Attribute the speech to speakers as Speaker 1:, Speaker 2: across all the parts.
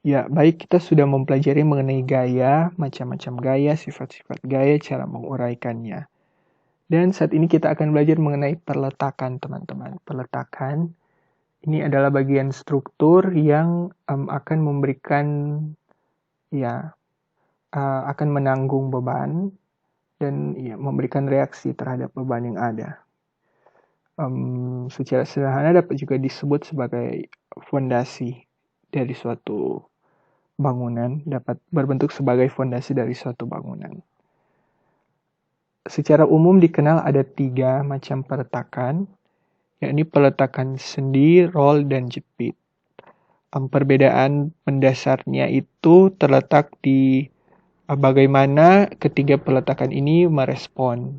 Speaker 1: Ya, baik, kita sudah mempelajari mengenai gaya, macam-macam gaya, sifat-sifat gaya, cara menguraikannya. Dan saat ini kita akan belajar mengenai perletakan, teman-teman. Perletakan ini adalah bagian struktur yang akan memberikan, akan menanggung beban dan memberikan reaksi terhadap beban yang ada. Secara sederhana dapat juga disebut sebagai fondasi dari suatu bangunan, dapat berbentuk sebagai fondasi dari suatu bangunan. Secara umum dikenal ada 3 macam peletakan, yakni peletakan sendi, roll, dan jepit. Perbedaan mendasarnya itu terletak di bagaimana ketiga peletakan ini merespon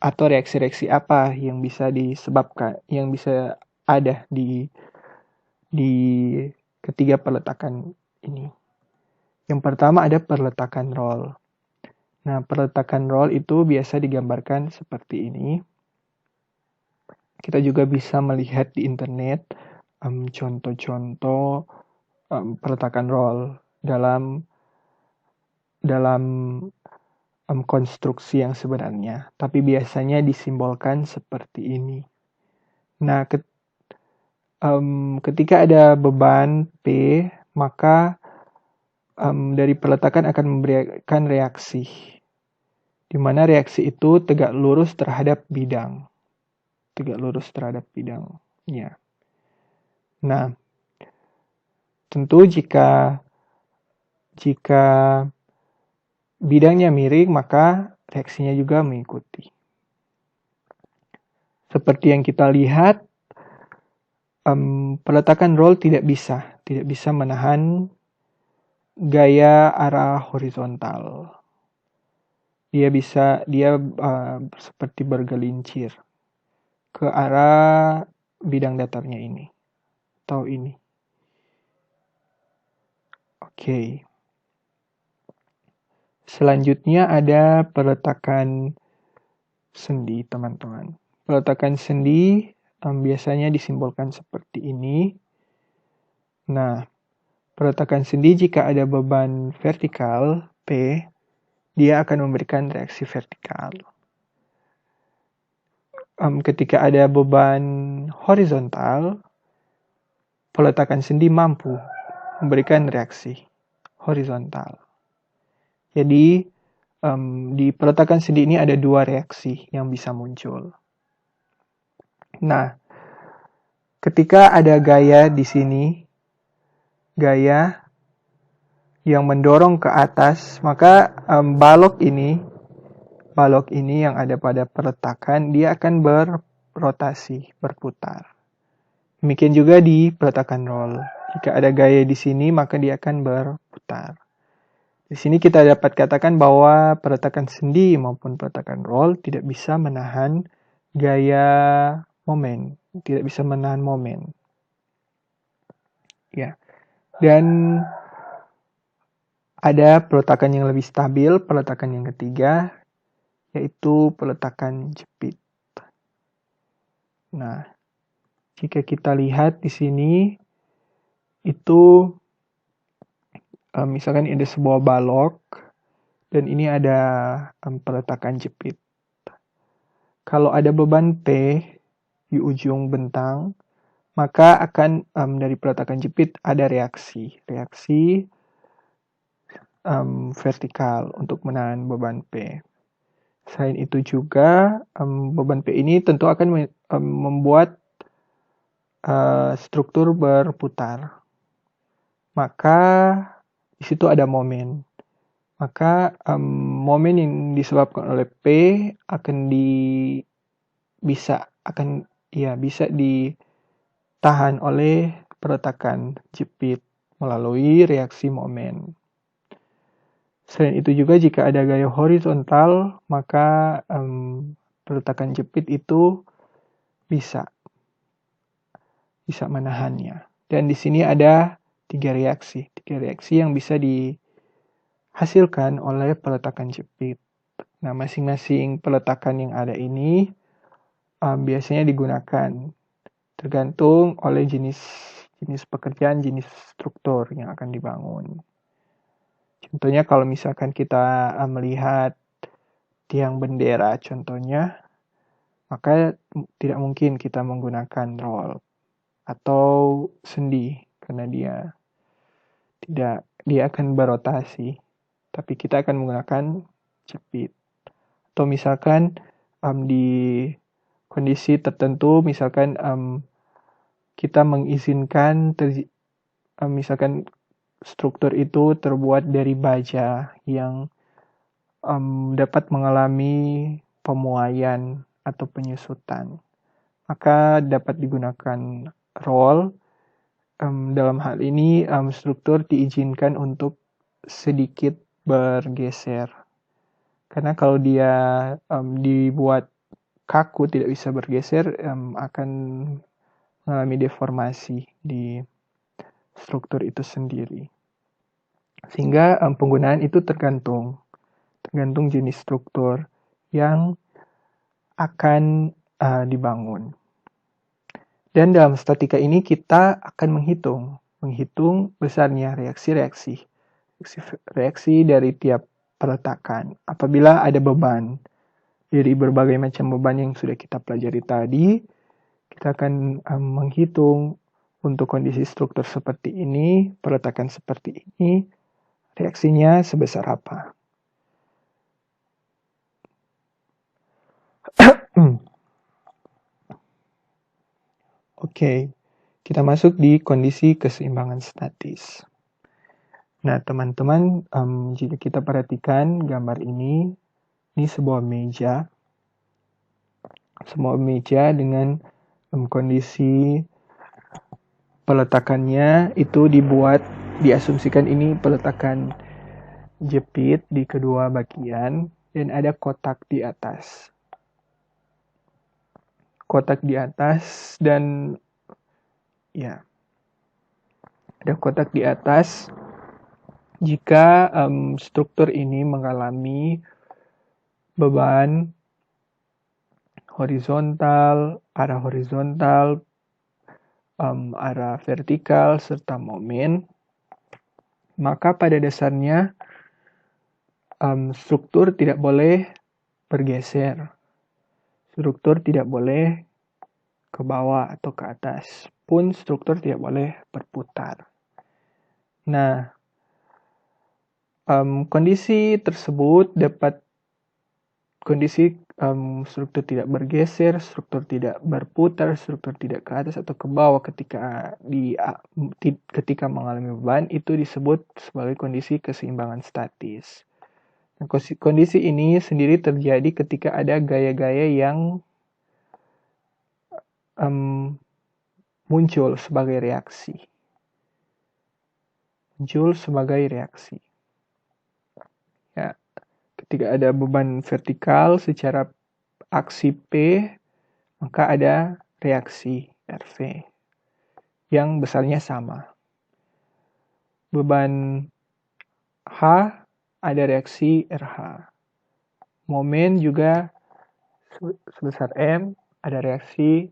Speaker 1: atau reaksi-reaksi apa yang bisa disebabkan, yang bisa ada di ketiga peletakan ini. Yang pertama ada peletakan roll. Nah, peletakan roll itu biasa digambarkan seperti ini. Kita juga bisa melihat di internet contoh-contoh peletakan roll dalam konstruksi yang sebenarnya, tapi biasanya disimbolkan seperti ini. Nah, ketika ada beban P, maka dari peletakan akan memberikan reaksi, di mana reaksi itu tegak lurus terhadap bidang. Tegak lurus terhadap bidangnya. Nah, tentu jika bidangnya miring, maka reaksinya juga mengikuti. Seperti yang kita lihat, peletakan roll tidak bisa menahan gaya arah horizontal. Dia seperti bergelincir ke arah bidang datarnya ini atau ini. Oke. Selanjutnya ada peletakan sendi, teman-teman. Peletakan sendi biasanya disimbolkan seperti ini. Nah, peletakan sendi jika ada beban vertikal P, dia akan memberikan reaksi vertikal. Ketika ada beban horizontal, peletakan sendi mampu memberikan reaksi horizontal. Jadi, di peletakan sendi ini ada 2 reaksi yang bisa muncul. Nah, ketika ada gaya di sini, gaya yang mendorong ke atas, maka balok ini yang ada pada peletakan, dia akan berrotasi, berputar. Demikian juga di peletakan roll. Jika ada gaya di sini, maka dia akan berputar. Di sini kita dapat katakan bahwa peletakan sendi maupun peletakan roll tidak bisa menahan gaya momen, tidak bisa menahan momen. Ya. Dan ada peletakan yang lebih stabil, peletakan yang ketiga, yaitu peletakan jepit. Nah, jika kita lihat di sini, itu misalkan ada sebuah balok, dan ini ada peletakan jepit. Kalau ada beban P di ujung bentang, maka akan dari peletakan jepit ada reaksi vertikal untuk menahan beban P. Selain itu juga beban P ini tentu akan membuat struktur berputar. Maka di situ ada momen. Maka momen yang disebabkan oleh P akan bisa ditahan oleh peletakan jepit melalui reaksi momen. Selain itu juga jika ada gaya horizontal, maka peletakan jepit itu bisa menahannya. Dan di sini ada 3 reaksi yang bisa dihasilkan oleh peletakan jepit. Nah, masing-masing peletakan yang ada ini biasanya digunakan tergantung oleh jenis jenis pekerjaan, jenis struktur yang akan dibangun. Contohnya kalau misalkan kita melihat tiang bendera contohnya, maka tidak mungkin kita menggunakan roll atau sendi karena dia akan berotasi, tapi kita akan menggunakan jepit. Atau misalkan di kondisi tertentu, misalkan kita mengizinkan misalkan struktur itu terbuat dari baja yang dapat mengalami pemuaian atau penyusutan, maka dapat digunakan roll. Dalam hal ini struktur diizinkan untuk sedikit bergeser, karena kalau dia dibuat kaku tidak bisa bergeser, akan mengalami deformasi di struktur itu sendiri. Sehingga penggunaan itu tergantung jenis struktur yang akan dibangun. Dan dalam statika ini kita akan menghitung besarnya reaksi dari tiap peletakan. Apabila ada beban dari berbagai macam beban yang sudah kita pelajari tadi, kita akan menghitung untuk kondisi struktur seperti ini, peletakan seperti ini, reaksinya sebesar apa. Oke, kita masuk di kondisi keseimbangan statis. Nah, teman-teman, jika kita perhatikan gambar ini sebuah meja. Sebuah meja dengan kondisi peletakannya itu diasumsikan ini peletakan jepit di kedua bagian dan ada kotak di atas. Dan ya, ada kotak di atas. Jika struktur ini mengalami beban horizontal, arah vertikal, serta momen, maka pada dasarnya struktur tidak boleh bergeser. Struktur tidak boleh ke bawah atau ke atas. Pun struktur tidak boleh berputar. Nah, kondisi tersebut struktur tidak bergeser, struktur tidak berputar, struktur tidak ke atas atau ke bawah ketika mengalami beban, itu disebut sebagai kondisi keseimbangan statis. Nah, kondisi ini sendiri terjadi ketika ada gaya-gaya yang muncul sebagai reaksi. Ya, ketika ada beban vertikal secara aksi P, maka ada reaksi RV yang besarnya sama. Beban H, ada reaksi RH. Momen juga sebesar M, ada reaksi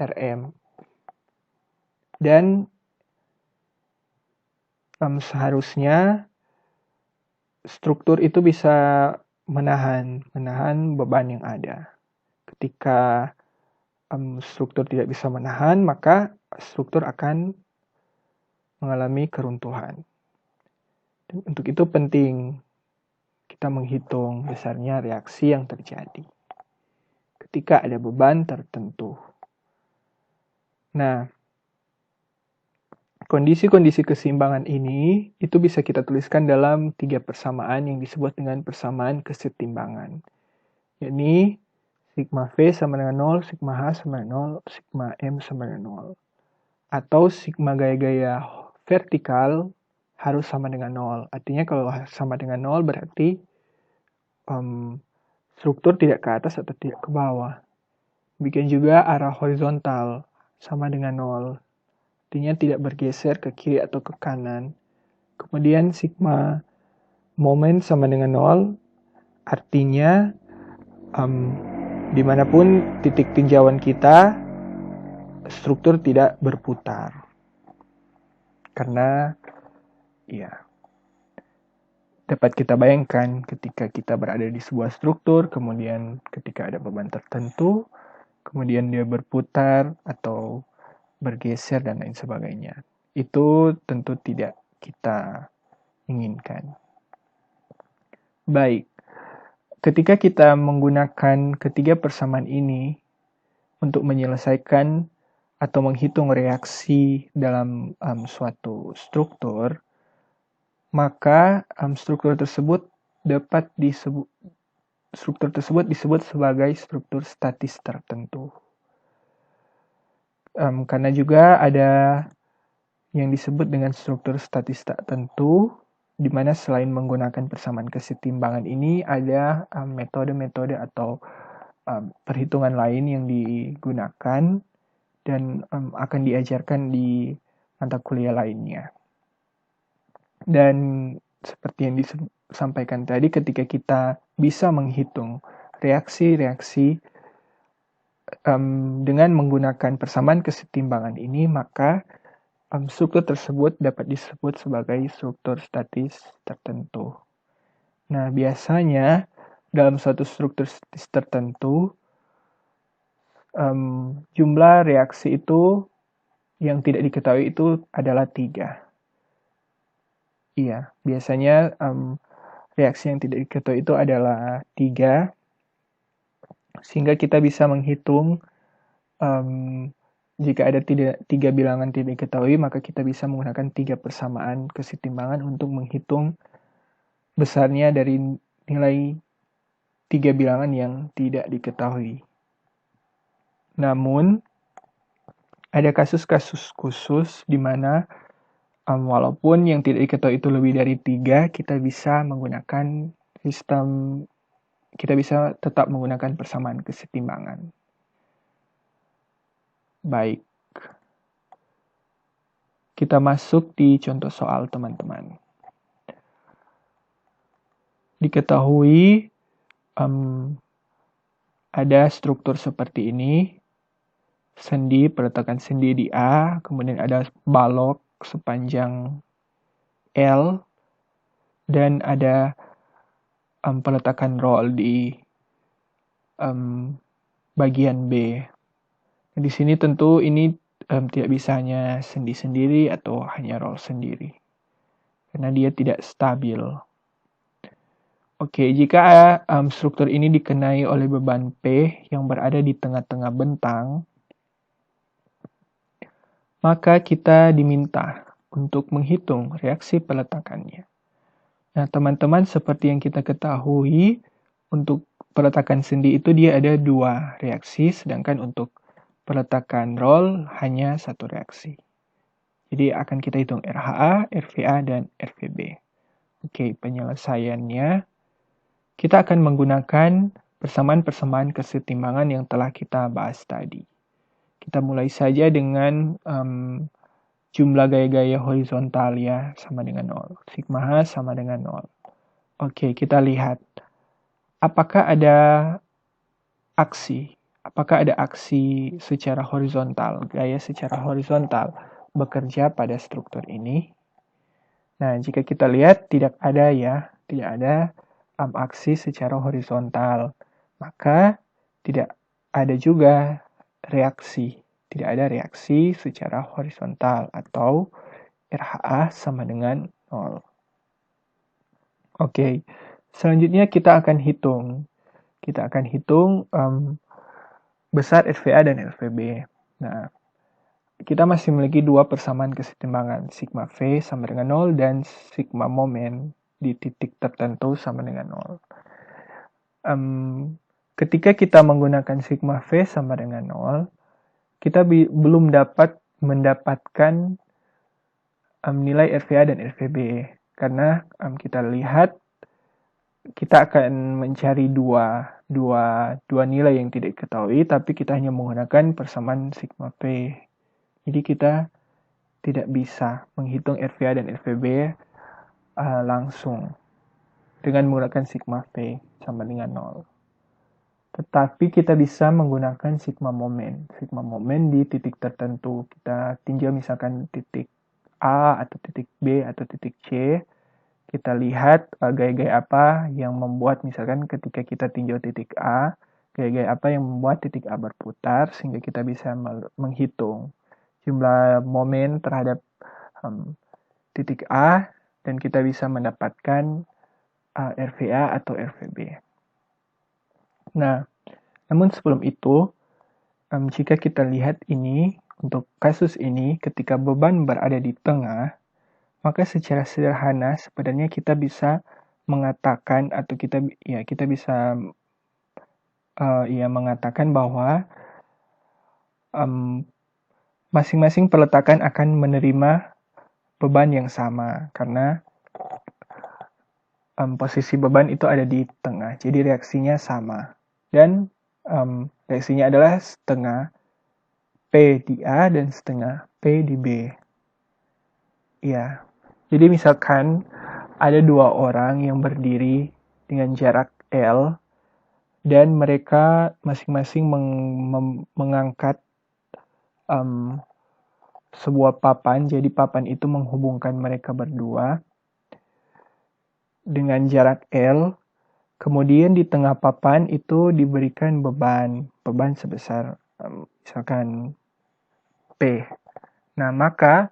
Speaker 1: RM. Dan seharusnya struktur itu bisa menahan beban yang ada. Ketika struktur tidak bisa menahan, maka struktur akan mengalami keruntuhan. Dan untuk itu penting kita menghitung besarnya reaksi yang terjadi ketika ada beban tertentu. Nah, kondisi-kondisi keseimbangan ini itu bisa kita tuliskan dalam 3 persamaan yang disebut dengan persamaan kesetimbangan. Yakni sigma V sama dengan 0, sigma H sama dengan 0, sigma M sama dengan 0. Atau sigma gaya-gaya vertikal harus sama dengan 0. Artinya kalau sama dengan 0 berarti struktur tidak ke atas atau tidak ke bawah. Demikian juga arah horizontal sama dengan 0. Artinya tidak bergeser ke kiri atau ke kanan. Kemudian sigma momen sama dengan 0. Artinya dimanapun titik tinjauan kita, struktur tidak berputar. Karena ya dapat kita bayangkan ketika kita berada di sebuah struktur, kemudian ketika ada beban tertentu, kemudian dia berputar atau bergeser dan lain sebagainya. Itu tentu tidak kita inginkan. Baik, ketika kita menggunakan ketiga persamaan ini untuk menyelesaikan atau menghitung reaksi dalam suatu struktur, maka struktur tersebut disebut sebagai struktur statis tertentu. Karena juga ada yang disebut dengan struktur statis tertentu, di mana selain menggunakan persamaan kesetimbangan ini ada metode-metode atau perhitungan lain yang digunakan dan akan diajarkan di mata kuliah lainnya. Dan seperti yang disampaikan tadi, ketika kita bisa menghitung reaksi-reaksi dengan menggunakan persamaan kesetimbangan ini, maka struktur tersebut dapat disebut sebagai struktur statis tertentu. Nah, biasanya dalam suatu struktur statis tertentu, jumlah reaksi itu yang tidak diketahui itu adalah 3. Iya, biasanya reaksi yang tidak diketahui itu adalah 3, sehingga kita bisa menghitung jika ada 3 bilangan tidak diketahui, maka kita bisa menggunakan 3 persamaan kesetimbangan untuk menghitung besarnya dari nilai 3 bilangan yang tidak diketahui. Namun, ada kasus-kasus khusus di mana walaupun yang tidak diketahui itu lebih dari 3, kita bisa tetap menggunakan persamaan kesetimbangan. Baik, kita masuk di contoh soal teman-teman. Diketahui ada struktur seperti ini, peletakan sendi di A, kemudian ada balok sepanjang L, dan ada peletakan roll di bagian B. Di sini tentu ini tidak bisa hanya sendi sendiri atau hanya roll sendiri, karena dia tidak stabil. Oke, jika struktur ini dikenai oleh beban P yang berada di tengah-tengah bentang, maka kita diminta untuk menghitung reaksi peletakannya. Nah, teman-teman, seperti yang kita ketahui, untuk peletakan sendi itu dia ada 2 reaksi, sedangkan untuk peletakan roll hanya 1 reaksi. Jadi akan kita hitung RHA, RVA, dan RVB. Oke, penyelesaiannya, kita akan menggunakan persamaan-persamaan kesetimbangan yang telah kita bahas tadi. Kita mulai saja dengan jumlah gaya-gaya horizontal ya, sama dengan 0. Sigma H sama dengan 0. Oke, kita lihat. Apakah ada aksi secara horizontal, gaya secara horizontal bekerja pada struktur ini? Nah, jika kita lihat tidak ada aksi secara horizontal, maka tidak ada juga reaksi. Tidak ada reaksi secara horizontal atau RHA sama dengan 0. Oke, selanjutnya kita akan hitung. Besar RVA dan RVB. Nah, kita masih memiliki 2 persamaan kesetimbangan, sigma V sama dengan 0 dan sigma momen di titik tertentu sama dengan 0. Ketika kita menggunakan sigma V sama dengan 0, kita belum dapat mendapatkan nilai RVA dan RVB, karena kita lihat kita akan mencari dua nilai yang tidak diketahui, tapi kita hanya menggunakan persamaan sigma P. Jadi kita tidak bisa menghitung RVA dan RVB langsung dengan menggunakan sigma P sama dengan 0. Tetapi kita bisa menggunakan sigma momen. Sigma momen di titik tertentu. Kita tinjau misalkan titik A atau titik B atau titik C, kita lihat gaya-gaya apa yang membuat, misalkan ketika kita tinjau titik A, gaya-gaya apa yang membuat titik A berputar, sehingga kita bisa menghitung jumlah momen terhadap titik A, dan kita bisa mendapatkan RVA atau RVB. Nah, namun sebelum itu, jika kita lihat ini, untuk kasus ini, ketika beban berada di tengah, maka secara sederhana sebenarnya kita bisa mengatakan, atau kita bisa mengatakan bahwa masing-masing peletakan akan menerima beban yang sama, karena posisi beban itu ada di tengah, jadi reaksinya sama. Dan reaksinya adalah setengah P di A dan setengah P di B. Ya, jadi misalkan ada dua orang yang berdiri dengan jarak L, dan mereka masing-masing mengangkat sebuah papan, jadi papan itu menghubungkan mereka berdua dengan jarak L. Kemudian di tengah papan itu diberikan beban sebesar misalkan P. Nah, maka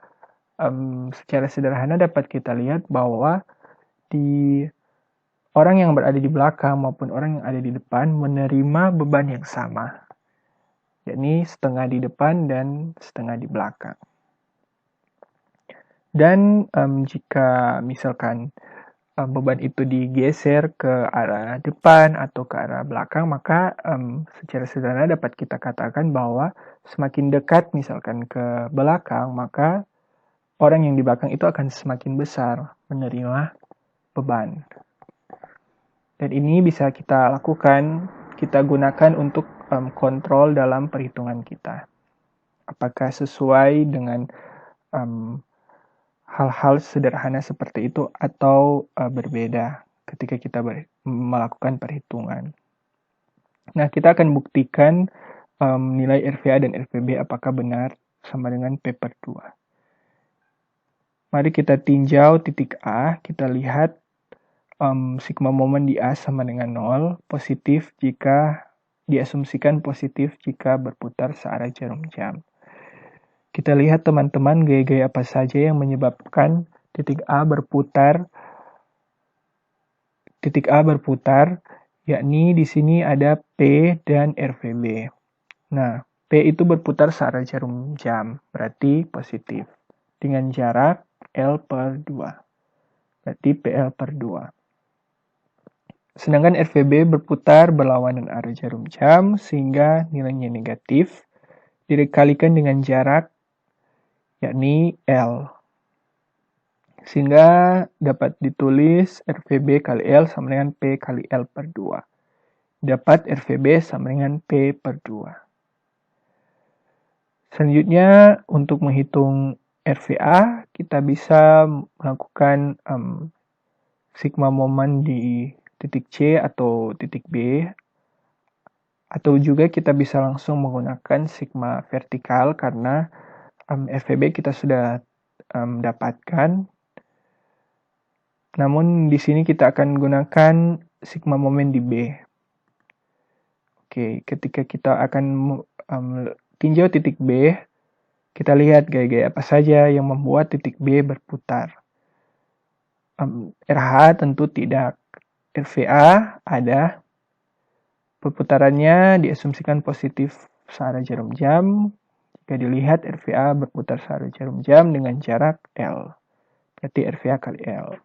Speaker 1: secara sederhana dapat kita lihat bahwa di orang yang berada di belakang maupun orang yang ada di depan menerima beban yang sama, yakni setengah di depan dan setengah di belakang. Dan jika misalkan beban itu digeser ke arah depan atau ke arah belakang, maka secara sederhana dapat kita katakan bahwa semakin dekat misalkan ke belakang, maka orang yang di belakang itu akan semakin besar menerima beban. Dan ini bisa kita lakukan, kita gunakan untuk kontrol dalam perhitungan kita. Apakah sesuai dengan hal-hal sederhana seperti itu atau berbeda ketika kita melakukan perhitungan. Nah, kita akan buktikan nilai RVA dan RVB apakah benar sama dengan P per 2. Mari kita tinjau titik A, kita lihat sigma momen di A sama dengan 0, positif jika diasumsikan positif jika berputar searah jarum jam. Kita lihat teman-teman gaya-gaya apa saja yang menyebabkan titik A berputar, yakni di sini ada P dan RVB. Nah, P itu berputar searah jarum jam, berarti positif, dengan jarak L per 2, berarti PL per 2. Sedangkan RVB berputar berlawanan arah jarum jam, sehingga nilainya negatif, dikalikan dengan jarak, yakni L. Sehingga dapat ditulis RVB kali L sama dengan P kali L per 2. Dapat RVB sama dengan P per 2. Selanjutnya, untuk menghitung RVA, kita bisa melakukan sigma momen di titik C atau titik B, atau juga kita bisa langsung menggunakan sigma vertikal karena RVB kita sudah dapatkan. Namun di sini kita akan gunakan sigma momen di B. Oke, ketika kita akan tinjau titik B, kita lihat gaya-gaya apa saja yang membuat titik B berputar. RH tentu tidak. RVA ada. Perputarannya diasumsikan positif searah jarum jam. Jika dilihat RVA berputar searah jarum jam dengan jarak L. Berarti RVA kali L.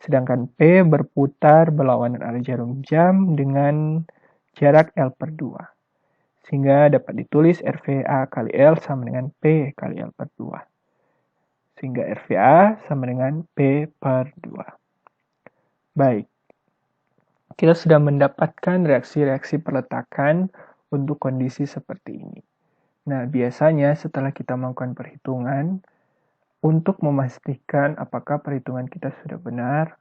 Speaker 1: Sedangkan P berputar berlawanan arah jarum jam dengan jarak L per 2. Sehingga dapat ditulis RVA kali L sama dengan P kali L per 2. Sehingga RVA sama dengan P per 2. Baik. Kita sudah mendapatkan reaksi-reaksi peletakan untuk kondisi seperti ini. Nah, biasanya setelah kita melakukan perhitungan, untuk memastikan apakah perhitungan kita sudah benar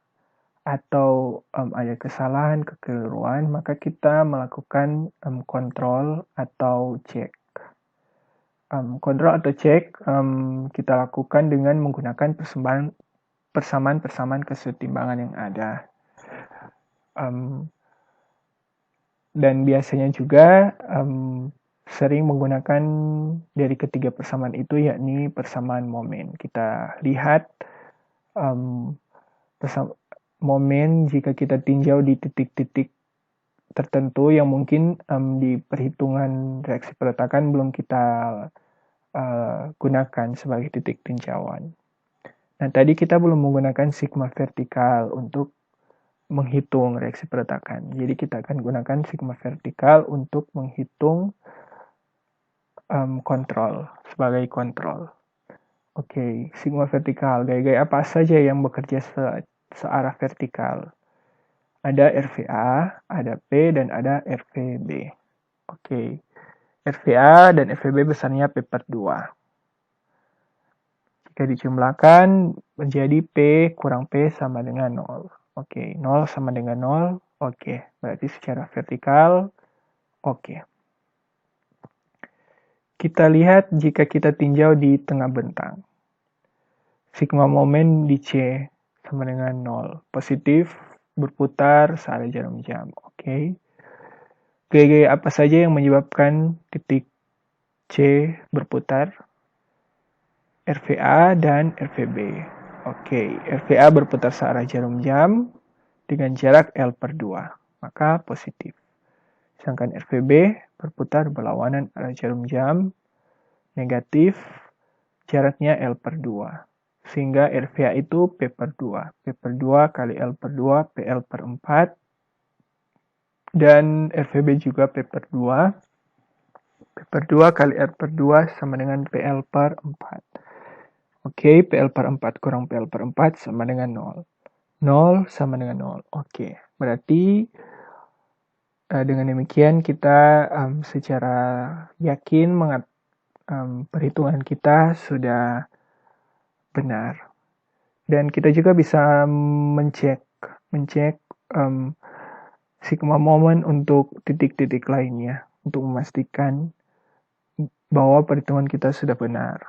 Speaker 1: atau ada kesalahan, kekeliruan, maka kita melakukan kontrol atau cek. kontrol atau cek kita lakukan dengan menggunakan persamaan kesetimbangan yang ada. Dan biasanya juga sering menggunakan dari ketiga persamaan itu, yakni persamaan momen. Kita lihat momen jika kita tinjau di titik-titik tertentu yang mungkin di perhitungan reaksi peletakan belum kita gunakan sebagai titik tinjauan. Nah, tadi kita belum menggunakan sigma vertikal untuk menghitung reaksi peletakan. Jadi kita akan gunakan sigma vertikal untuk menghitung kontrol, sebagai kontrol. Oke, sigma vertikal, gaya-gaya apa saja yang bekerja searah vertikal? Ada RVA, ada P, dan ada RVB. Oke, RVA dan RVB besarnya P per 2. Jika dijumlahkan menjadi P kurang P sama dengan 0. Oke, 0 sama dengan 0. Oke, berarti secara vertikal, oke. Kita lihat jika kita tinjau di tengah bentang. Sigma momen di C sama dengan 0. Positif, berputar searah jarum jam. Oke. Gaya-gaya apa saja yang menyebabkan titik C berputar? RVA dan RVB. Oke, RVA berputar searah jarum jam dengan jarak L per 2, maka positif. Sedangkan RVB berputar berlawanan arah jarum jam, negatif, jaraknya L per 2. Sehingga RVA itu P per 2. P per 2 kali L per 2, PL per 4. Dan RVB juga P per 2. P per 2 kali R per 2 sama dengan PL per 4. Oke, PL per 4 kurang PL per 4 sama dengan 0. 0 sama dengan 0. Oke, berarti dengan demikian kita secara yakin perhitungan kita sudah benar. Dan kita juga bisa mencek sigma momen untuk titik-titik lainnya untuk memastikan bahwa perhitungan kita sudah benar.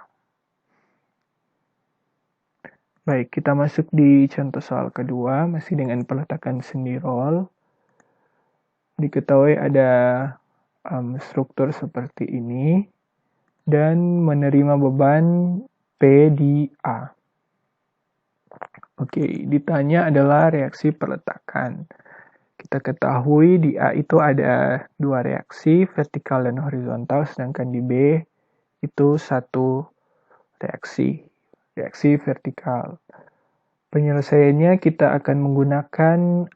Speaker 1: Baik, kita masuk di contoh soal kedua, masih dengan peletakan sendi roll. Diketahui ada struktur seperti ini dan menerima beban P di A. Oke, ditanya adalah reaksi peletakan. Kita ketahui di A itu ada dua reaksi, vertikal dan horizontal, sedangkan di B itu satu reaksi vertikal. Penyelesaiannya kita akan menggunakan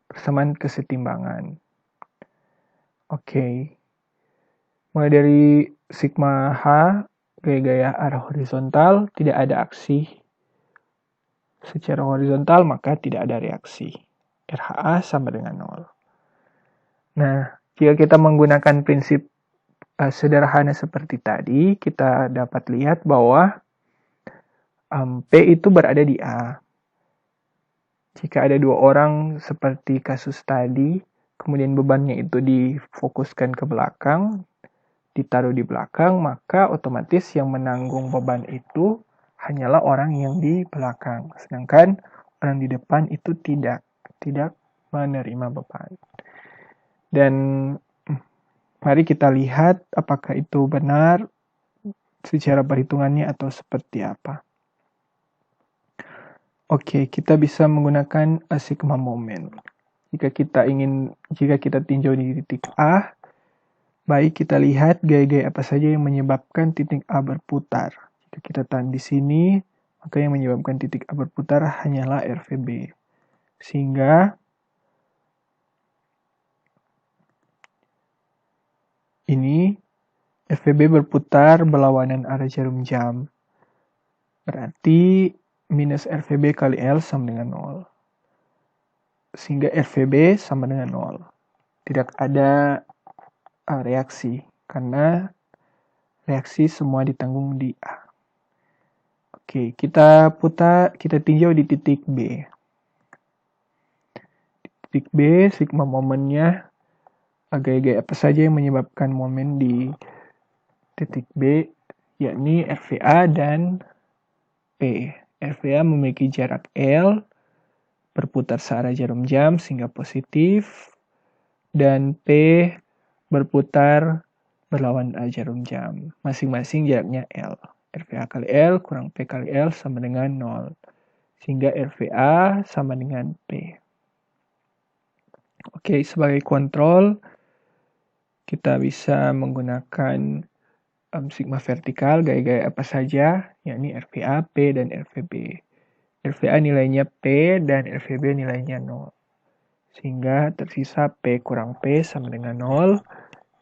Speaker 1: persamaan kesetimbangan. Oke. Mulai dari sigma H, gaya-gaya arah horizontal, tidak ada aksi secara horizontal, maka tidak ada reaksi. RHA sama dengan 0. Nah, jika kita menggunakan prinsip sederhana seperti tadi, kita dapat lihat bahwa P itu berada di A. Jika ada dua orang seperti kasus tadi, kemudian bebannya itu difokuskan ke belakang, ditaruh di belakang, maka otomatis yang menanggung beban itu hanyalah orang yang di belakang. Sedangkan orang di depan itu tidak menerima beban. Dan mari kita lihat apakah itu benar secara perhitungannya atau seperti apa. Oke, kita bisa menggunakan sigma momen. Jika kita tinjau di titik A, baik kita lihat gaya-gaya apa saja yang menyebabkan titik A berputar. Jika kita tahan di sini, maka yang menyebabkan titik A berputar hanyalah RVB. Sehingga ini RVB berputar berlawanan arah jarum jam. Berarti minus RVB kali L sama dengan 0. Sehingga RVB sama dengan 0. Tidak ada reaksi, karena reaksi semua ditanggung di A. Oke, kita tinjau di titik B. Di titik B, sigma momennya gaya-gaya apa saja yang menyebabkan momen di titik B, yakni RVA dan P. RVA memiliki jarak L, berputar searah jarum jam sehingga positif, dan P berputar berlawan arah jarum jam. Masing-masing jaraknya L. RVA kali L kurang P kali L sama dengan 0. Sehingga RVA sama dengan P. Oke, sebagai kontrol, kita bisa menggunakan sigma vertikal, gaya-gaya apa saja, yakni RVA, P, dan RVB. RVA nilainya P dan RVB nilainya 0. Sehingga tersisa P kurang P sama dengan 0,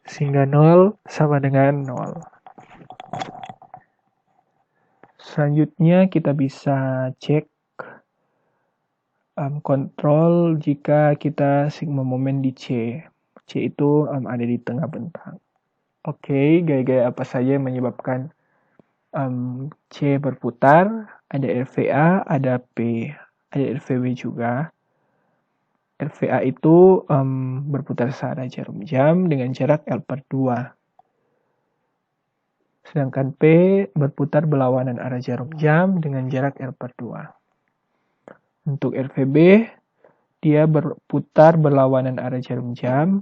Speaker 1: sehingga 0 sama dengan 0. Selanjutnya kita bisa cek kontrol jika kita sigma momen di C. C itu ada di tengah bentang. Oke, gaya-gaya apa saja yang menyebabkan C berputar? Ada RVA, ada P, ada RVB juga. RVA itu berputar searah jarum jam dengan jarak L/2. Sedangkan P berputar berlawanan arah jarum jam dengan jarak L/2. Untuk RVB, dia berputar berlawanan arah jarum jam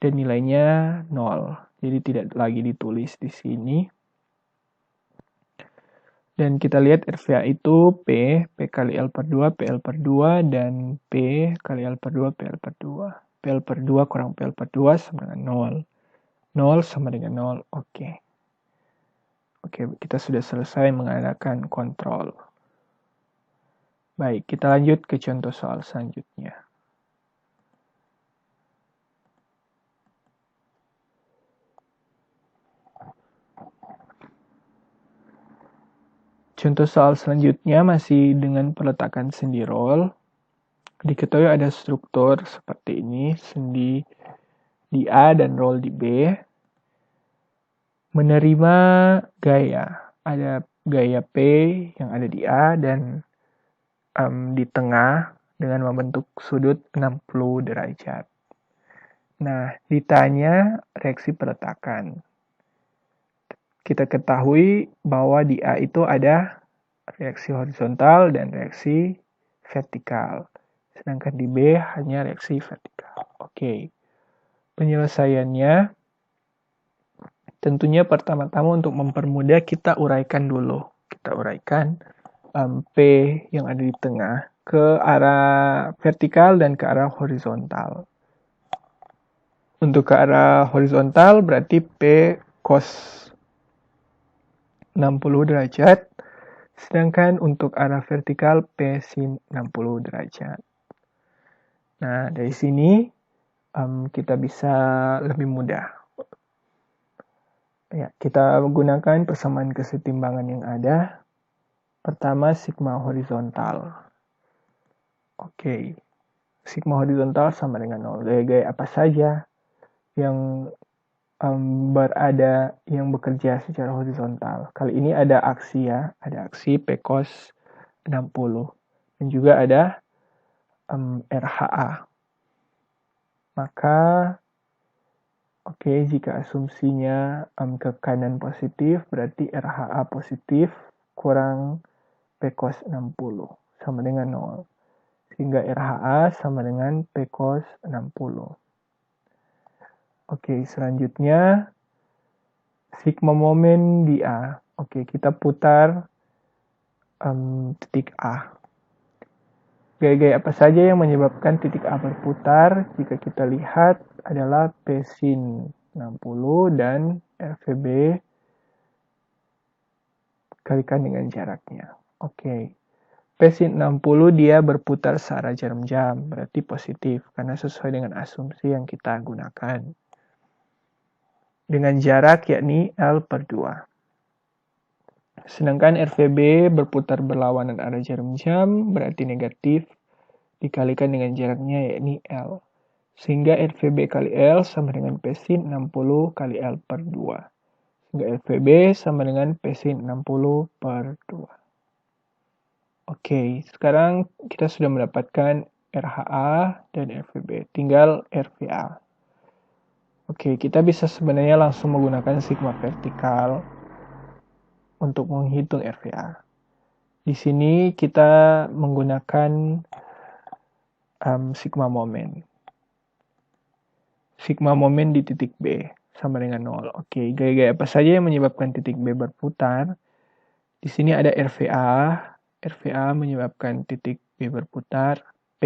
Speaker 1: dan nilainya 0. Jadi tidak lagi ditulis di sini. Dan kita lihat RVA itu P kali L/2, P L/2, dan P kali L/2, P L/2. P L/2 kurang P L/2 sama dengan 0. 0 sama dengan 0, oke. Oke, kita sudah selesai menggunakan kontrol. Baik, kita lanjut ke contoh soal selanjutnya. Contoh soal selanjutnya masih dengan peletakan sendi roll. Diketahui ada struktur seperti ini, sendi di A dan roll di B. Menerima gaya, ada gaya P yang ada di A dan di tengah dengan membentuk sudut 60 derajat. Nah, ditanya reaksi peletakan. Kita ketahui bahwa di A itu ada reaksi horizontal dan reaksi vertikal. Sedangkan di B hanya reaksi vertikal. Oke. Penyelesaiannya tentunya pertama-tama untuk mempermudah kita uraikan dulu. Kita uraikan P yang ada di tengah ke arah vertikal dan ke arah horizontal. Untuk ke arah horizontal berarti P cos 60 derajat, sedangkan untuk arah vertikal P sin 60 derajat. Nah, dari sini kita bisa lebih mudah. Ya, kita menggunakan persamaan kesetimbangan yang ada. Pertama, sigma horizontal. Oke, sigma horizontal sama dengan 0. Gaya-gaya apa saja yang yang bekerja secara horizontal. Kali ini ada aksi ya, ada aksi P cos 60. Dan juga ada RHA. Maka, jika asumsinya ke kanan positif, berarti RHA positif kurang P cos 60 sama dengan 0. Sehingga RHA sama dengan P cos 60. Oke, selanjutnya sigma momen di A. Oke, kita putar titik A. Gaya-gaya apa saja yang menyebabkan titik A berputar? Jika kita lihat adalah P sin 60 dan RVB kalikan dengan jaraknya. Oke. P sin 60 dia berputar searah jarum jam, berarti positif karena sesuai dengan asumsi yang kita gunakan. Dengan jarak yakni L/2. Sedangkan RVB berputar berlawanan arah jarum jam, berarti negatif, dikalikan dengan jaraknya yakni L. Sehingga RVB kali L sama dengan P sin 60 kali L/2. Sehingga RVB sama dengan P sin 60/2. Oke, sekarang kita sudah mendapatkan RHA dan RVB. Tinggal RVA. Oke, kita bisa sebenarnya langsung menggunakan sigma vertikal untuk menghitung RVA. Di sini kita menggunakan sigma momen. Sigma momen di titik B sama dengan 0. Oke, gaya-gaya apa saja yang menyebabkan titik B berputar? Di sini ada RVA. RVA menyebabkan titik B berputar, P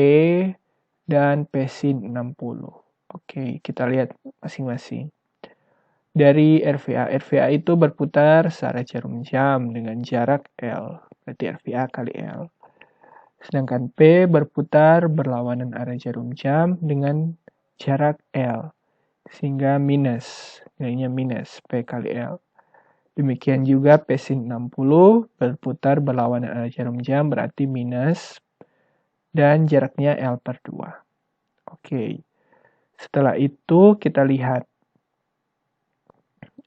Speaker 1: dan P sin 60. Oke, kita lihat masing-masing. Dari RVA, RVA itu berputar searah jarum jam dengan jarak L, berarti RVA kali L. Sedangkan P berputar berlawanan arah jarum jam dengan jarak L, sehingga minus, nilainya minus P kali L. Demikian juga P sin 60 berputar berlawanan arah jarum jam berarti minus, dan jaraknya L per 2. Oke, setelah itu kita lihat.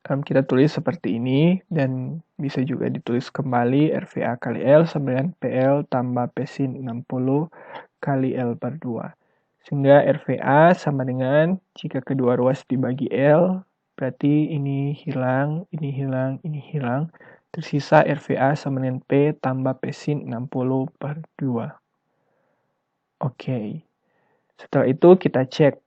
Speaker 1: Kita tulis seperti ini, dan bisa juga ditulis kembali RVA kali L sama dengan PL tambah P sin 60 kali L per 2. Sehingga RVA sama dengan, jika kedua ruas dibagi L, berarti ini hilang, ini hilang, ini hilang. Tersisa RVA sama dengan P tambah P sin 60 per 2. Oke. Setelah itu kita cek.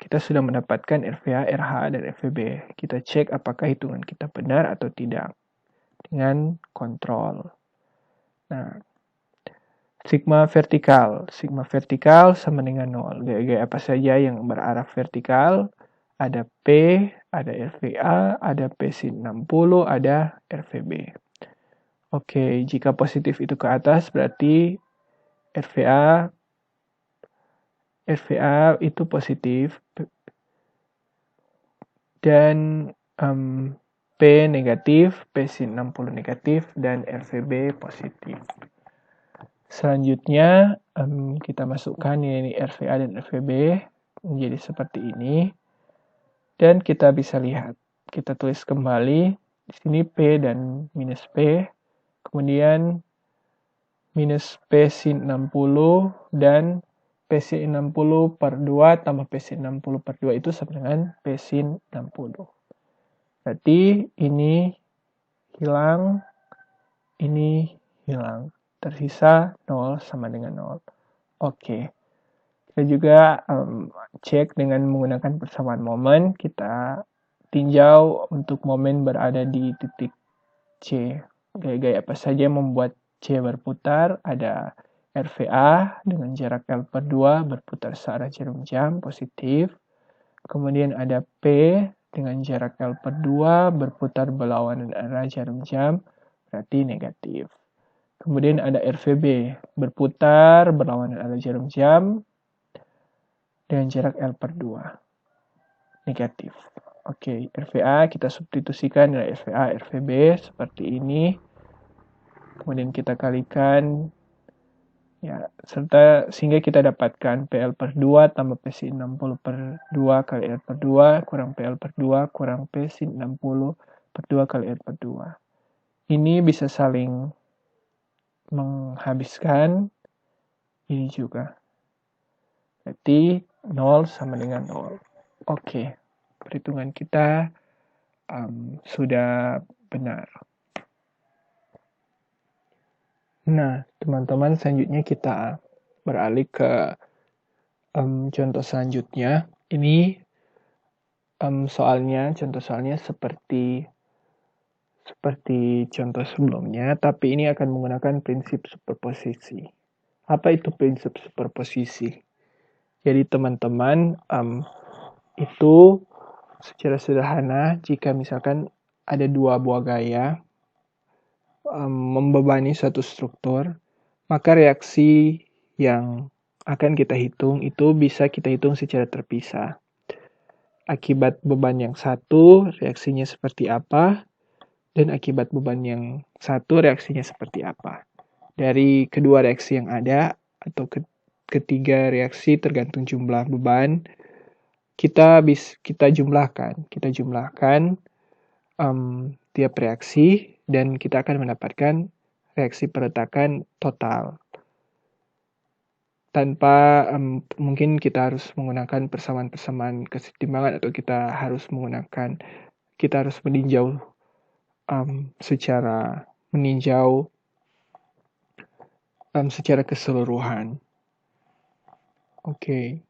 Speaker 1: Kita sudah mendapatkan RVA, RH, dan FVB. Kita cek apakah hitungan kita benar atau tidak dengan kontrol. Nah, sigma vertikal. Sigma vertikal sama dengan 0. Gaya-gaya apa saja yang berarah vertikal? Ada P, ada RVA, ada P sin 60, ada RVB. Oke, jika positif itu ke atas berarti RVA itu positif, dan P negatif, P sin 60 negatif, dan RVB positif. Selanjutnya kita masukkan ini RVA dan RVB menjadi seperti ini, dan kita bisa lihat. Kita tulis kembali di sini P dan minus P, kemudian minus P sin 60 dan P sin 60 per 2 tambah P sin 60 per 2 itu sama dengan P sin 60. Berarti ini hilang, ini hilang. Tersisa 0 sama dengan 0. Oke. Kita juga cek dengan menggunakan persamaan momen. Kita tinjau untuk momen berada di titik C. Gaya-gaya apa saja yang membuat C berputar? Ada RVA dengan jarak L per 2 berputar searah jarum jam positif. Kemudian ada P dengan jarak L per 2 berputar berlawanan arah jarum jam berarti negatif. Kemudian ada RVB berputar berlawanan arah jarum jam dengan jarak L per 2 negatif. Oke, RVA kita substitusikan nilai RVA, RVB seperti ini. Kemudian kita kalikan, ya, serta sehingga kita dapatkan PL per 2 tambah P sin 60 per 2 kali L per 2 kurang PL per 2 kurang P sin 60 per 2 kali L per 2. Ini bisa saling menghabiskan ini juga. Berarti 0 sama dengan 0. Oke, perhitungan kita sudah benar. Nah, teman-teman, selanjutnya kita beralih ke contoh selanjutnya. Ini contoh soalnya seperti contoh sebelumnya, tapi ini akan menggunakan prinsip superposisi. Apa itu prinsip superposisi? Jadi teman-teman, itu secara sederhana, jika misalkan ada dua buah gaya membebani suatu struktur, maka reaksi yang akan kita hitung itu bisa kita hitung secara terpisah. Akibat beban yang satu, reaksinya seperti apa, dan akibat beban yang satu, reaksinya seperti apa. Dari kedua reaksi yang ada, atau ketiga reaksi tergantung jumlah beban, kita jumlahkan tiap reaksi, dan kita akan mendapatkan reaksi perletakan total. tanpa mungkin kita harus menggunakan persamaan-persamaan kesetimbangan, atau kita harus meninjau secara keseluruhan. Oke.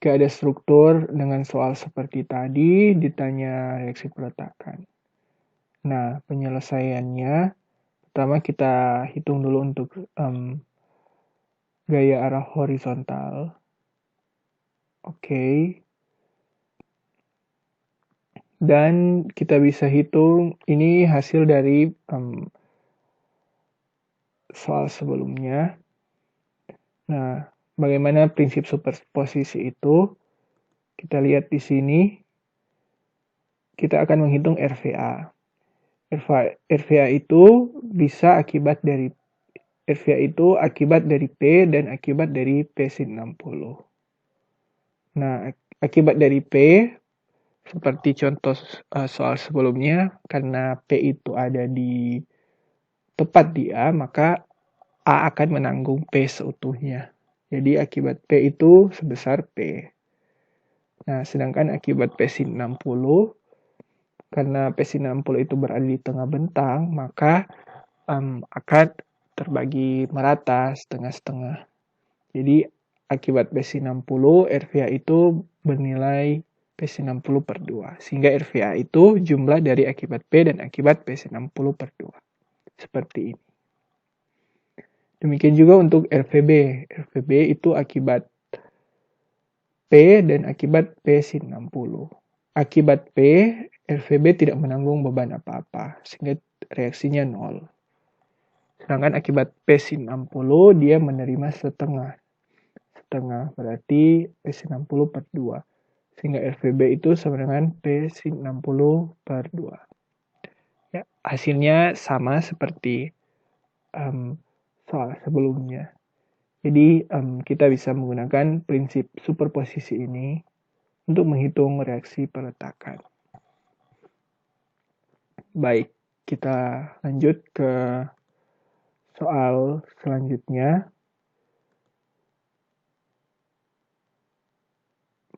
Speaker 1: Jika ada struktur dengan soal seperti tadi, ditanya reaksi peletakan. Nah, penyelesaiannya, pertama kita hitung dulu untuk gaya arah horizontal. Oke. Dan kita bisa hitung, ini hasil dari soal sebelumnya. Nah, bagaimana prinsip superposisi itu? Kita lihat di sini, kita akan menghitung RVA. RVA itu akibat dari P dan akibat dari P sin 60. Nah, akibat dari P, seperti contoh soal sebelumnya, karena P itu ada tepat di A, maka A akan menanggung P seutuhnya. Jadi akibat P itu sebesar P. Nah, sedangkan akibat P sin 60, karena P sin 60 itu berada di tengah bentang, maka akan terbagi merata setengah-setengah. Jadi akibat P sin 60, RVA itu bernilai P sin 60 per 2. Sehingga RVA itu jumlah dari akibat P dan akibat P sin 60 per 2. Seperti ini. Demikian juga untuk RVB. RVB itu akibat P dan akibat P sin 60. Akibat P, RVB tidak menanggung beban apa-apa, sehingga reaksinya 0. Sedangkan akibat P sin 60, dia menerima setengah, berarti P sin 60 per 2. Sehingga RVB itu sama dengan P sin 60 per 2. Ya, hasilnya sama seperti soal sebelumnya. Jadi kita bisa menggunakan prinsip superposisi ini untuk menghitung reaksi peletakan. Baik, kita lanjut ke soal selanjutnya.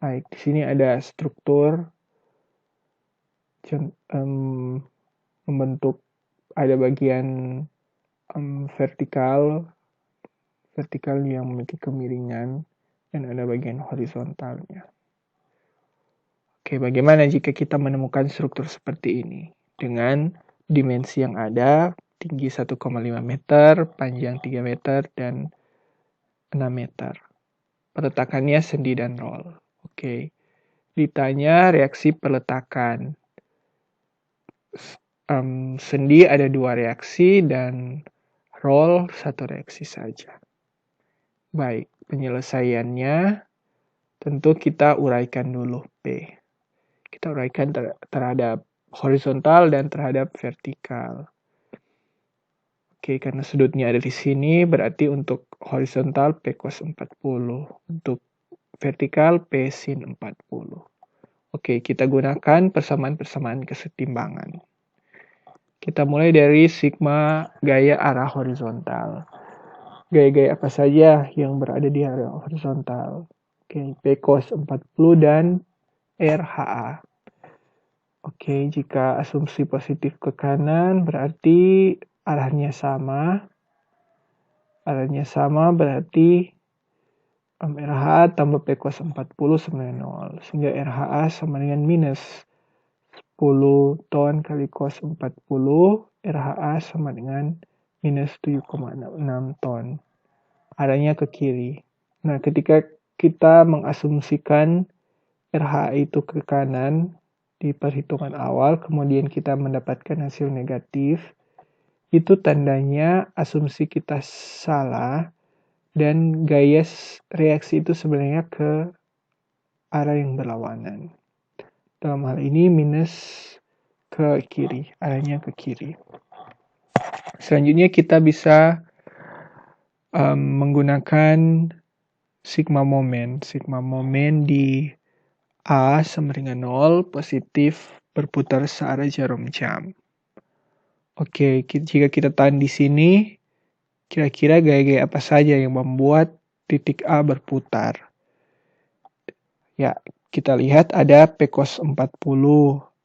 Speaker 1: Baik, di sini ada struktur membentuk, ada bagian vertikal yang memiliki kemiringan, dan ada bagian horizontalnya. Oke, bagaimana jika kita menemukan struktur seperti ini dengan dimensi yang ada, tinggi 1,5 meter, panjang 3 meter, dan 6 meter. Peletakannya sendi dan roll. Oke, ditanya reaksi peletakan. Sendi ada 2 reaksi dan roll 1 reaksi saja. Baik, penyelesaiannya tentu kita uraikan dulu P. Kita uraikan terhadap horizontal dan terhadap vertikal. Oke, karena sudutnya ada di sini, berarti untuk horizontal P cos 40. Untuk vertikal P sin 40. Oke, kita gunakan persamaan-persamaan kesetimbangan. Kita mulai dari sigma gaya arah horizontal. Gaya-gaya apa saja yang berada di area horizontal? Oke, P cos 40 dan RHA. Oke, jika asumsi positif ke kanan berarti arahnya sama. Arahnya sama berarti RH tambah P cos 40 sama dengan 0. Sehingga RHA sama dengan minus 10 ton kali cos 40. RHA sama dengan minus 7,66 ton. Arahnya ke kiri. Nah, ketika kita mengasumsikan RH itu ke kanan di perhitungan awal, kemudian kita mendapatkan hasil negatif, itu tandanya asumsi kita salah dan gaya reaksi itu sebenarnya ke arah yang berlawanan. Dalam hal ini minus ke kiri, arahnya ke kiri. Selanjutnya kita bisa menggunakan sigma momen. Sigma momen di A sama dengan 0, positif, berputar searah jarum jam. Oke, jika kita tahan di sini, kira-kira gaya-gaya apa saja yang membuat titik A berputar. Ya, kita lihat ada P cos 40,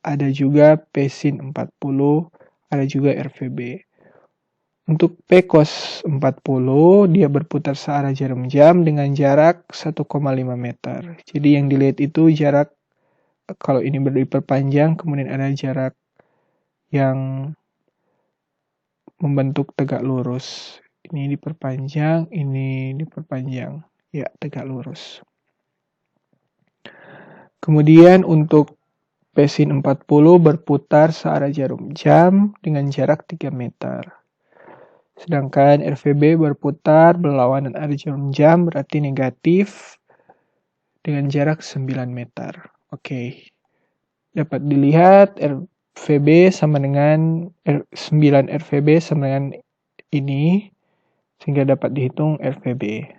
Speaker 1: ada juga P sin 40, ada juga RVB. Untuk P cos 40, dia berputar searah jarum jam dengan jarak 1,5 meter. Jadi yang dilihat itu jarak, kalau ini diperpanjang, kemudian ada jarak yang membentuk tegak lurus. Ini diperpanjang, ini diperpanjang. Ya, tegak lurus. Kemudian untuk P sin 40 berputar searah jarum jam dengan jarak 3 meter. Sedangkan RVB berputar berlawanan arah jarum jam berarti negatif dengan jarak 9 meter. Oke. Dapat dilihat RVB sama dengan 9 RVB sama dengan ini, sehingga dapat dihitung RVB.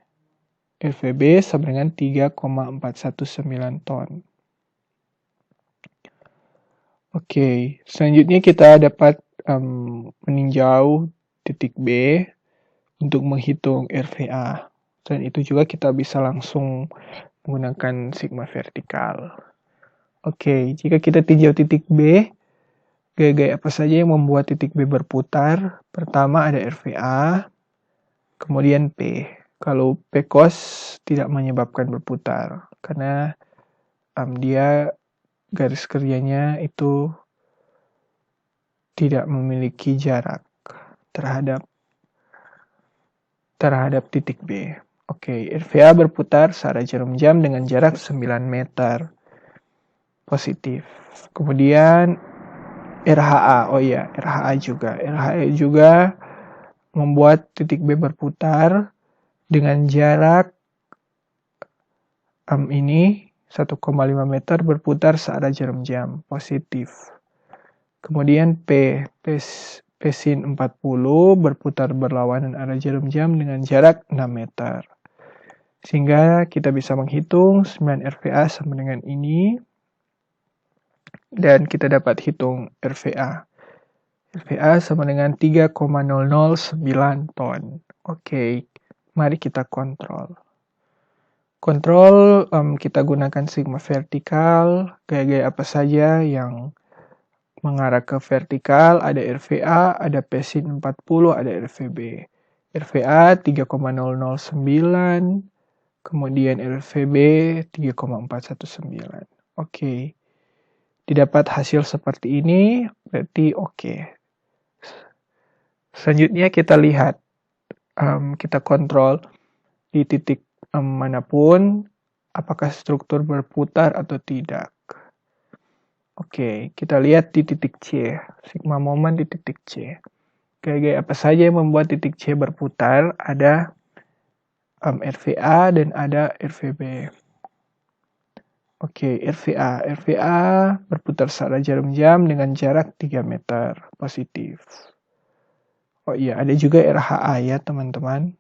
Speaker 1: RVB sama dengan 3,419 ton. Oke, selanjutnya kita dapat meninjau titik B untuk menghitung RVA. Dan itu juga kita bisa langsung menggunakan sigma vertikal. Oke, jika kita tinjau titik B, gaya-gaya apa saja yang membuat titik B berputar? Pertama ada RVA, kemudian P. Kalau P cos tidak menyebabkan berputar, karena dia garis kerjanya itu tidak memiliki jarak terhadap titik B. Oke, RVA berputar searah jarum jam dengan jarak 9 meter. Positif. Kemudian RHA. Oh iya, RHA juga. RHA juga membuat titik B berputar dengan jarak ini 1,5 meter berputar searah jarum jam. Positif. Kemudian P sin 40 berputar berlawanan arah jarum jam dengan jarak 6 meter. Sehingga kita bisa menghitung 9 RVA sama dengan ini. Dan kita dapat hitung RVA. RVA sama dengan 3,009 ton. Oke, mari kita kontrol. Kontrol kita gunakan sigma vertikal, gaya-gaya apa saja yang mengarah ke vertikal, ada RVA, ada P sin 40, ada RVB. RVA 3,009, kemudian RVB 3,419. Oke. Didapat hasil seperti ini, berarti oke. Selanjutnya kita lihat, kita kontrol di titik manapun, apakah struktur berputar atau tidak. Oke, kita lihat di titik C, sigma momen di titik C. Gaya-gaya apa saja yang membuat titik C berputar? Ada RVA dan ada RVB. Oke, RVA. RVA berputar searah jarum jam dengan jarak 3 meter. Positif. Oh iya, ada juga RHA ya teman-teman.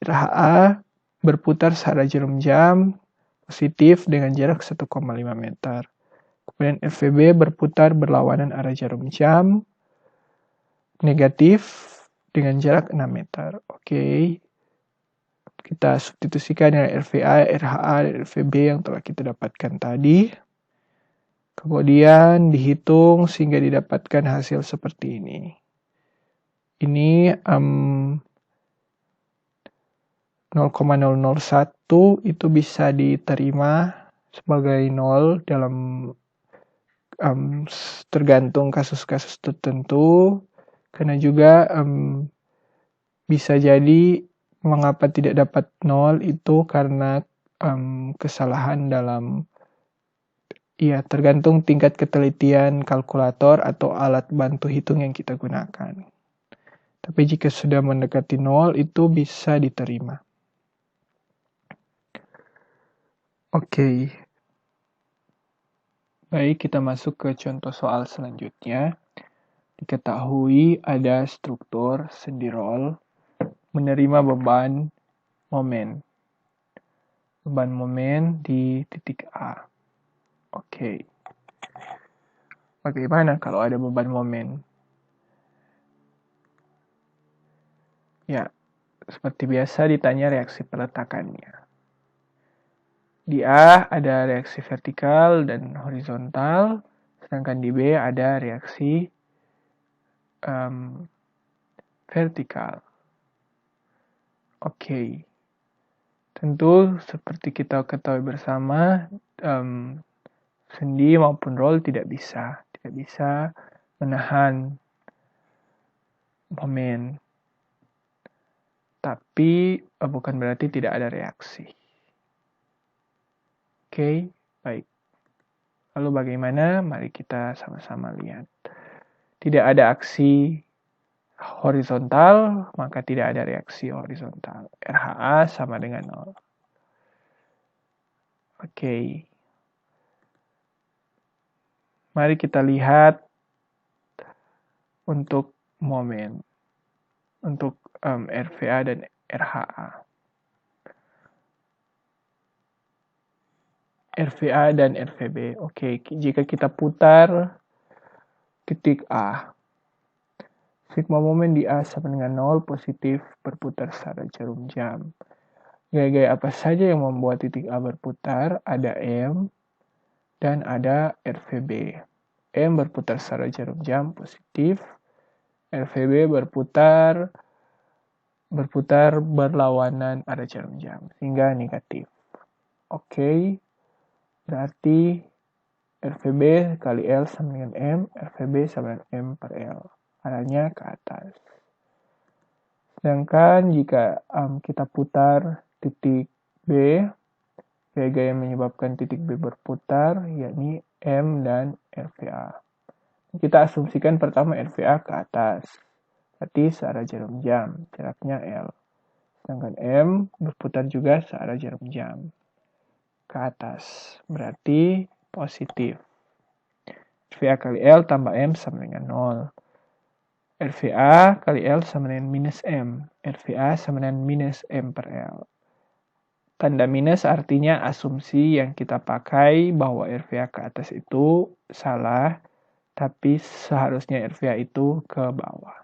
Speaker 1: RHA berputar searah jarum jam positif dengan jarak 1,5 meter. Kemudian RVB berputar berlawanan arah jarum jam negatif dengan jarak 6 meter. Oke. Kita substitusikan dengan RVA, RHA, dan RVB yang telah kita dapatkan tadi. Kemudian dihitung sehingga didapatkan hasil seperti ini. Ini 0,001 itu bisa diterima sebagai 0 dalam tergantung kasus-kasus tertentu, karena juga bisa jadi mengapa tidak dapat 0 itu karena kesalahan dalam tergantung tingkat ketelitian kalkulator atau alat bantu hitung yang kita gunakan. Tapi jika sudah mendekati 0 itu bisa diterima. Oke. Baik, kita masuk ke contoh soal selanjutnya. Diketahui ada struktur sendi roll menerima beban momen. Beban momen di titik A. Oke. Bagaimana kalau ada beban momen? Ya, Seperti biasa ditanya reaksi peletakannya. Di A ada reaksi vertikal dan horizontal, sedangkan di B ada reaksi vertikal. Oke. Tentu seperti kita ketahui bersama, sendi maupun roll tidak bisa menahan momen. Tapi bukan berarti tidak ada reaksi. Oke, baik. Lalu bagaimana? Mari kita sama-sama lihat. Tidak ada aksi horizontal, maka tidak ada reaksi horizontal. RHA sama dengan 0. Oke. Mari kita lihat untuk momen. Untuk RVA dan RHA. RVA dan RVB. Oke, jika kita putar titik A, sigma momen di A sama dengan 0, positif, berputar secara jarum jam. Gaya-gaya apa saja yang membuat titik A berputar? Ada M dan ada RVB. M berputar secara jarum jam, positif. RVB berputar berlawanan arah jarum jam, sehingga negatif. Oke. Berarti RVB kali L sama dengan M, RVB sama dengan M per L. Arahnya ke atas. Sedangkan jika kita putar titik B, gaya-gaya yang menyebabkan titik B berputar, yakni M dan RVA. Kita asumsikan pertama RVA ke atas, berarti searah jarum jam, jaraknya L. Sedangkan M berputar juga searah jarum jam, ke atas, berarti positif. RVA kali L tambah M sama dengan 0. RVA kali L sama dengan minus M. RVA sama dengan minus M per L. Tanda minus artinya asumsi yang kita pakai bahwa RVA ke atas itu salah, tapi seharusnya RVA itu ke bawah.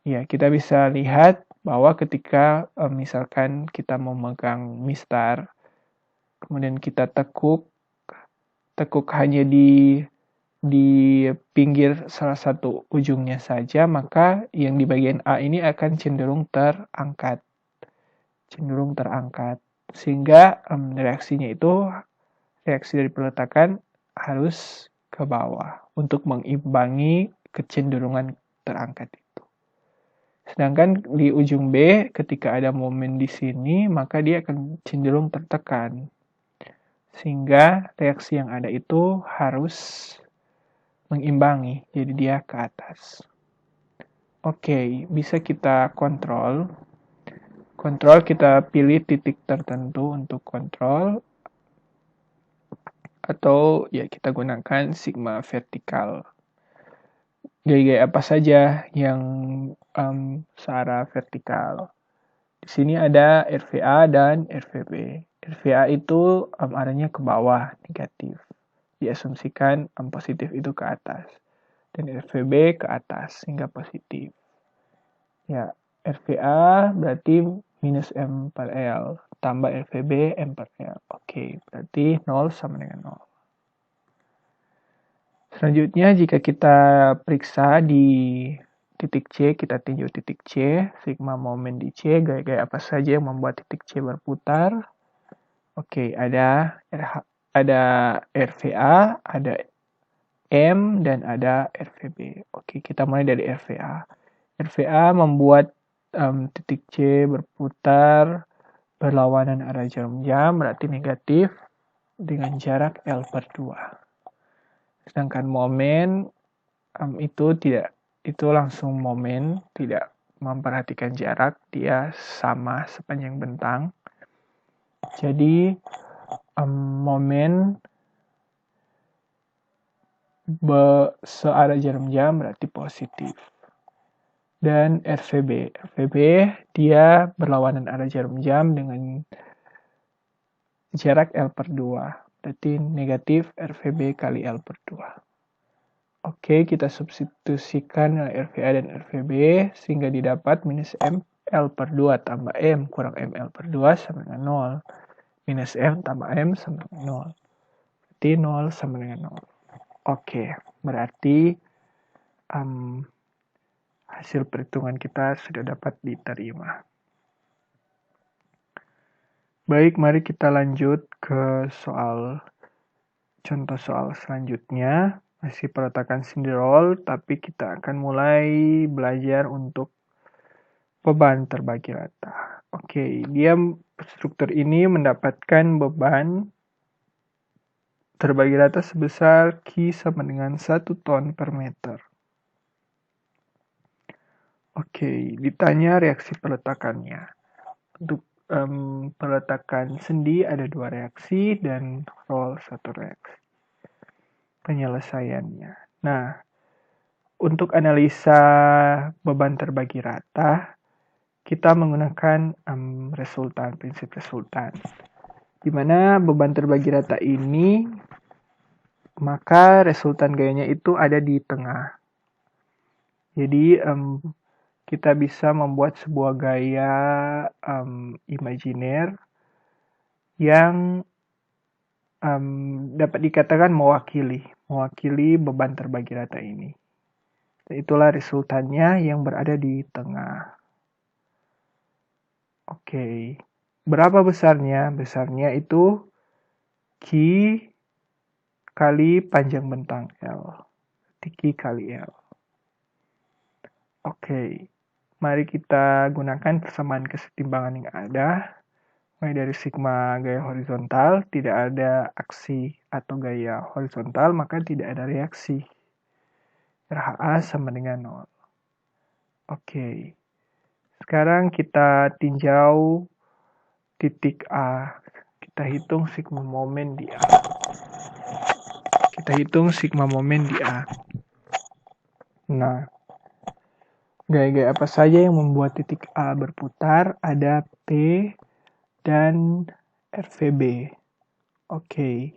Speaker 1: Ya, kita bisa lihat bahwa ketika misalkan kita memegang mistar, kemudian kita tekuk hanya di pinggir salah satu ujungnya saja, maka yang di bagian A ini akan cenderung terangkat. Sehingga reaksinya itu, reaksi dari peletakan harus ke bawah untuk mengimbangi kecenderungan terangkat itu. Sedangkan di ujung B, ketika ada momen di sini, maka dia akan cenderung tertekan. Sehingga reaksi yang ada itu harus mengimbangi, jadi dia ke atas. Oke, bisa kita kontrol. Kontrol, kita pilih titik tertentu untuk kontrol. Atau ya kita gunakan sigma vertikal. Gaya-gaya apa saja yang searah vertikal. Di sini ada RVA dan RVB. RVA itu arahnya ke bawah, negatif. Diasumsikan positif itu ke atas. Dan RVB ke atas, sehingga positif. Ya, RVA berarti minus M per L. Tambah RVB M per L. Oke, berarti 0 sama dengan 0. Selanjutnya, jika kita periksa di titik C, kita tinjau titik C, sigma momen di C, gaya-gaya apa saja yang membuat titik C berputar. Oke, ada RVA, ada M, dan ada RVB. Oke, kita mulai dari RVA. RVA membuat titik C berputar berlawanan arah jarum jam, berarti negatif, dengan jarak L per 2. Sedangkan momen itu langsung momen, tidak memperhatikan jarak, dia sama sepanjang bentang. Jadi momen searah jarum jam berarti positif. Dan RVB dia berlawanan arah jarum jam dengan jarak L per 2. Berarti negatif RVB kali L per 2. Oke, kita substitusikan RVA dan RVB sehingga didapat minus M L per 2 tambah M kurang ML per 2 sama dengan 0. Minus M tambah M sama dengan 0. Berarti 0 sama dengan 0. Oke, berarti hasil perhitungan kita sudah dapat diterima. Baik, mari kita lanjut ke contoh soal selanjutnya. Masih peletakan sendi roll, tapi kita akan mulai belajar untuk beban terbagi rata. Oke, struktur ini mendapatkan beban terbagi rata sebesar Q sama dengan 1 ton per meter. Oke, ditanya reaksi peletakannya. Untuk peletakan sendi ada 2 reaksi dan roll 1 reaksi. Penyelesaiannya. Nah, untuk analisa beban terbagi rata, kita menggunakan prinsip resultan. Di mana beban terbagi rata ini, maka resultan gayanya itu ada di tengah. Jadi, kita bisa membuat sebuah gaya imajiner yang dapat dikatakan mewakili beban terbagi rata ini. Dan itulah resultannya yang berada di tengah. Oke, berapa besarnya? Besarnya itu Q kali panjang bentang L. Q kali L. Oke, mari kita gunakan persamaan kesetimbangan yang ada. Mulai dari sigma gaya horizontal, tidak ada aksi atau gaya horizontal, maka tidak ada reaksi. RHA sama dengan 0. Oke. Sekarang kita tinjau titik A. Kita hitung sigma momen di A. Nah, gaya-gaya apa saja yang membuat titik A berputar? Ada P dan RVB. Oke.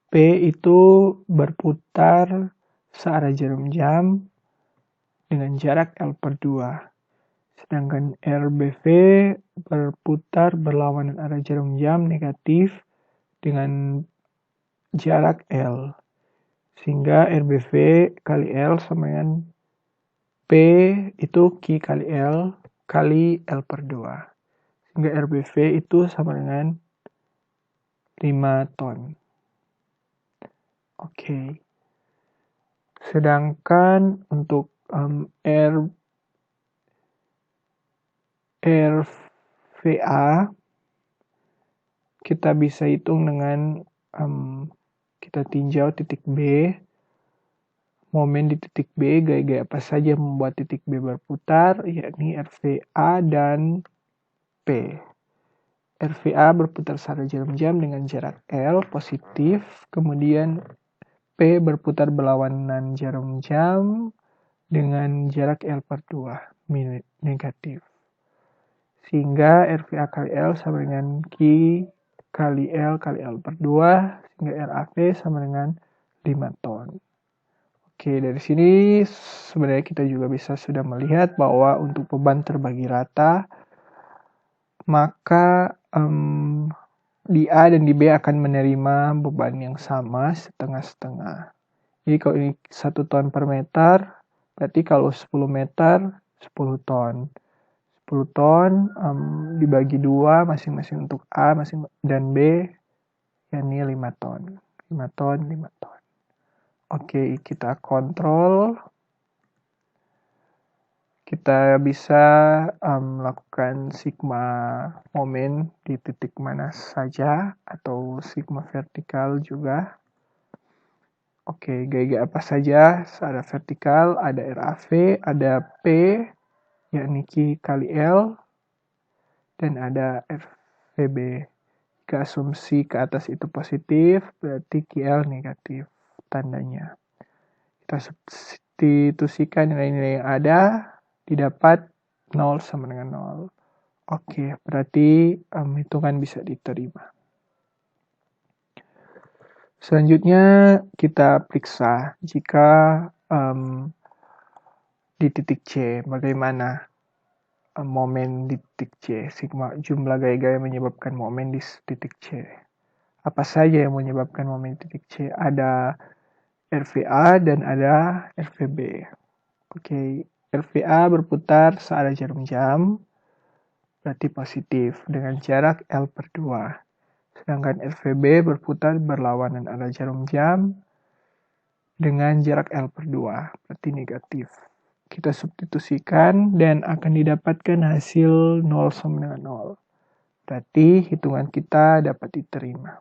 Speaker 1: P itu berputar searah jarum jam dengan jarak L per 2. Sedangkan RBV berputar berlawanan arah jarum jam negatif dengan jarak L. Sehingga RBV kali L sama dengan P itu Q kali L per 2. Sehingga RBV itu sama dengan 5 ton. Oke. Sedangkan untuk RVA kita bisa hitung dengan kita tinjau titik B. Momen di titik B, gaya-gaya apa saja membuat titik B berputar, yakni RVA dan P. RVA berputar searah jarum jam dengan jarak L positif, kemudian P berputar berlawanan jarum jam dengan jarak L per 2 negatif. Sehingga RVA kali L sama dengan Q kali L per 2, sehingga RAV sama dengan 5 ton. Oke, dari sini sebenarnya kita juga bisa sudah melihat bahwa untuk beban terbagi rata, maka di A dan di B akan menerima beban yang sama setengah-setengah. Jadi kalau ini 1 ton per meter, berarti kalau 10 meter 10 ton. 10 ton dibagi 2 masing-masing untuk A dan B, yakni 5 ton. 5 ton, 5 ton. Oke, kita kontrol. Kita bisa melakukan sigma momen di titik mana saja atau sigma vertikal juga. Oke, gaya apa saja? Ada vertikal, ada RAV, ada P, yakni Q kali L, dan ada RVB. Jika asumsi ke atas itu positif, berarti QL negatif tandanya. Kita substitusikan nilai-nilai yang ada, didapat 0 sama dengan 0. Oke, berarti hitungan bisa diterima. Selanjutnya kita periksa jika di titik C bagaimana. momen di titik C. Sigma jumlah gaya-gaya menyebabkan momen di titik C. Apa saja yang menyebabkan momen di titik C? Ada RVA dan ada RVB. Oke, RVA berputar searah jarum jam, berarti positif, dengan jarak L/2. Sedangkan RVB berputar berlawanan arah jarum jam dengan jarak L/2, berarti negatif. Kita substitusikan dan akan didapatkan hasil 0 sama dengan 0. Berarti hitungan kita dapat diterima.